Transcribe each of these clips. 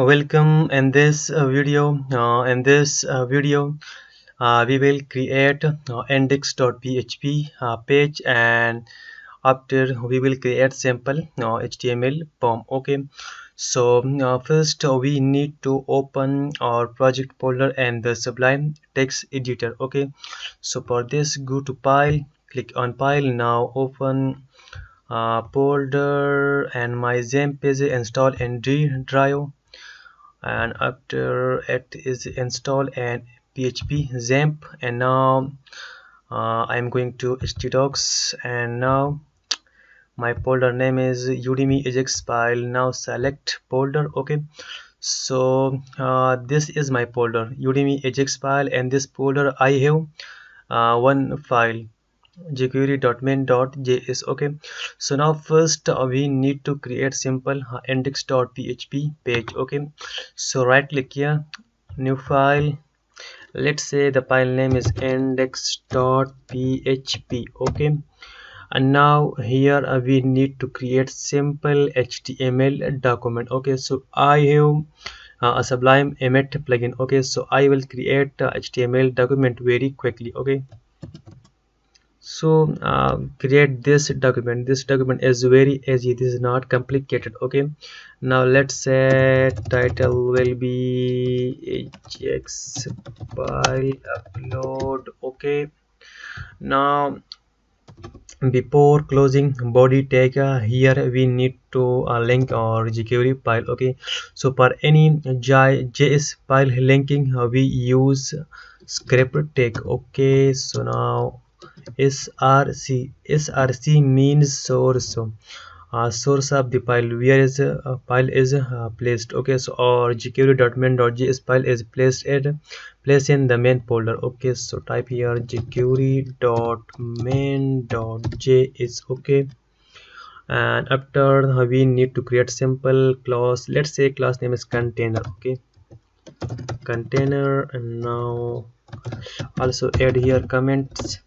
Welcome in this video. We will create index.php page, and after we will create simple HTML form. Okay, so first we need to open our project folder and the Sublime text editor. Okay, so for this, go to file, click on file. Now open folder, and my XAMPP is installed in D drive, and after it is installed and php XAMPP. And now I'm going to htdocs, and now my folder name is udemy ajax file. Now select folder. Okay, so this is my folder udemy ajax file, and this folder I have one file jquery.main.js. Okay, so now first we need to create simple index.php page. Okay, so right click here, new file. Let's say the file name is index.php. Okay, and now here we need to create simple HTML document. Okay, so I have a Sublime Emmet plugin. Okay, so I will create HTML document very quickly. Okay, so create this document. This document is very easy, this is not complicated. Okay, now let's say title will be ajax file upload. Okay, now before closing body tag, here we need to link our jQuery file. Okay, so for any JS file linking we use script tag. Okay, so now src means source, source of the file where is file is placed. Okay, so our jQuery.main.js file is placed in the main folder. Okay, so type here jQuery.main.js. okay, and after we need to create simple class. Let's say class name is container. Okay, container, and now also add here comment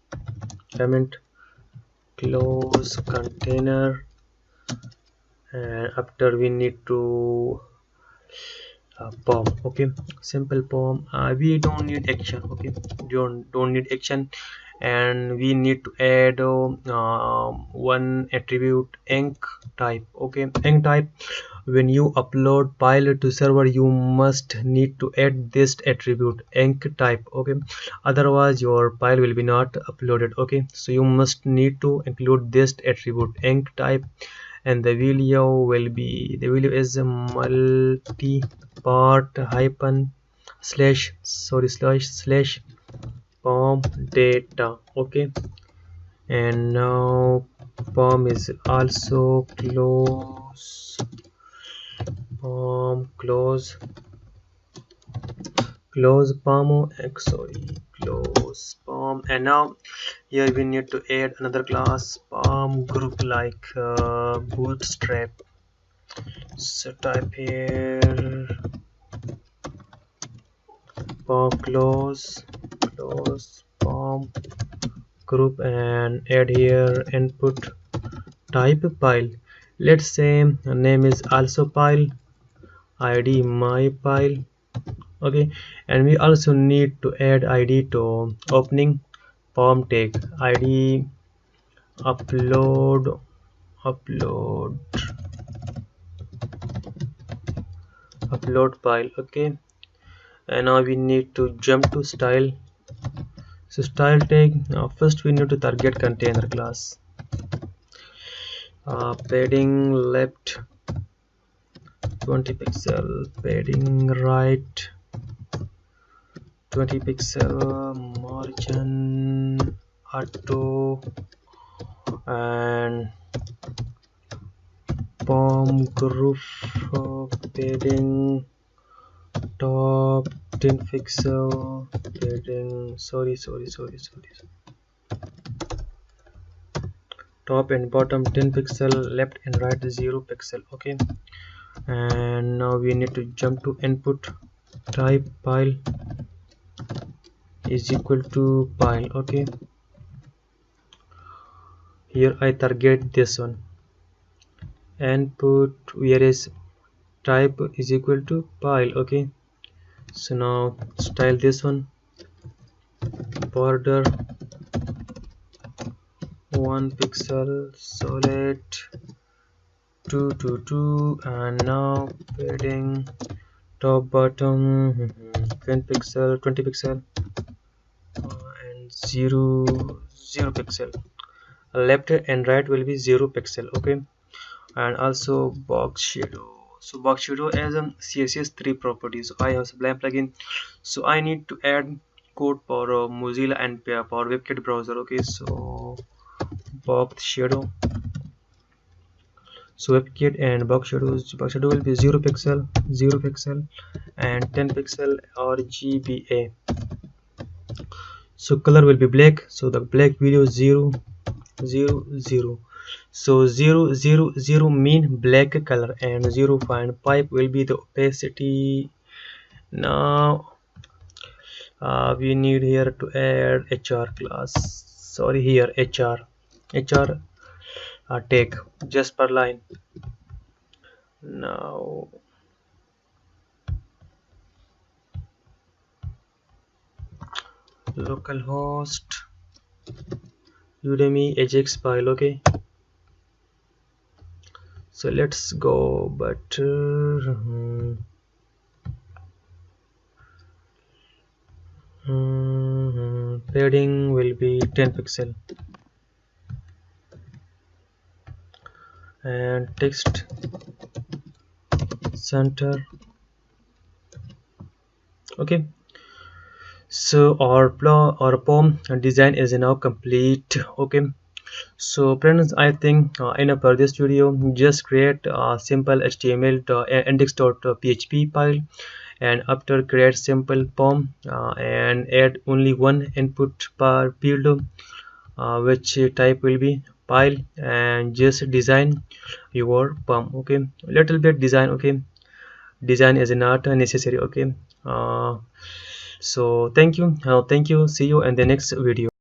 close container, and after we need to form. Okay, simple form. We don't need action. Okay, don't need action, and we need to add one attribute enc type. Okay, enc type. When you upload file to server, you must need to add this attribute enc type. Okay, otherwise your file will be not uploaded. Okay, so you must need to include this attribute enc type, and the value is multi part hyphen slash form data. Okay, and now form is also close form, close form. And now here we need to add another class form group, like bootstrap. So type here for close form group, and add here input type file. Let's say name is also file, id my file. Okay, and we also need to add id to opening form tag, id upload file. Okay, and now we need to jump to style. So style tag, first we need to target container class, padding left 20 pixel, padding right 20 pixel, margin auto, and form group padding top 10 pixel, padding top and bottom 10 pixel, left and right 0 pixel. Okay, and now we need to jump to input type file is equal to file. Okay, here I target this one, input where is type is equal to pile. Okay, so now style this one, border 1 pixel, solid 222, and now padding top bottom 10 pixel, 20 pixel, and 0 pixel. Left and right will be 0 pixel. Okay, and also box shadow. So box shadow has a CSS3 properties. I have Sublime plugin, so I need to add code for Mozilla and for WebKit browser. Okay, so box shadow, so WebKit and box shadow will be 0 pixel, 0 pixel, and 10 pixel RGBA. So color will be black, so the black video 0 0 0. So 0 0 0 mean black color, and 0.5 will be the opacity. Now we need here to add HR class, sorry, here HR tag just per line. Now localhost Udemy Ajax file. Okay, so let's go, but padding will be 10 pixel, and text center. Okay, so our poem design is now complete. Okay, so friends, I think enough for this video. Just create a simple HTML index.php file, and after create simple poem and add only one input per field, which type will be file, and just design your poem. Okay, little bit design. Okay, design is not necessary. Okay, so thank you, see you in the next video.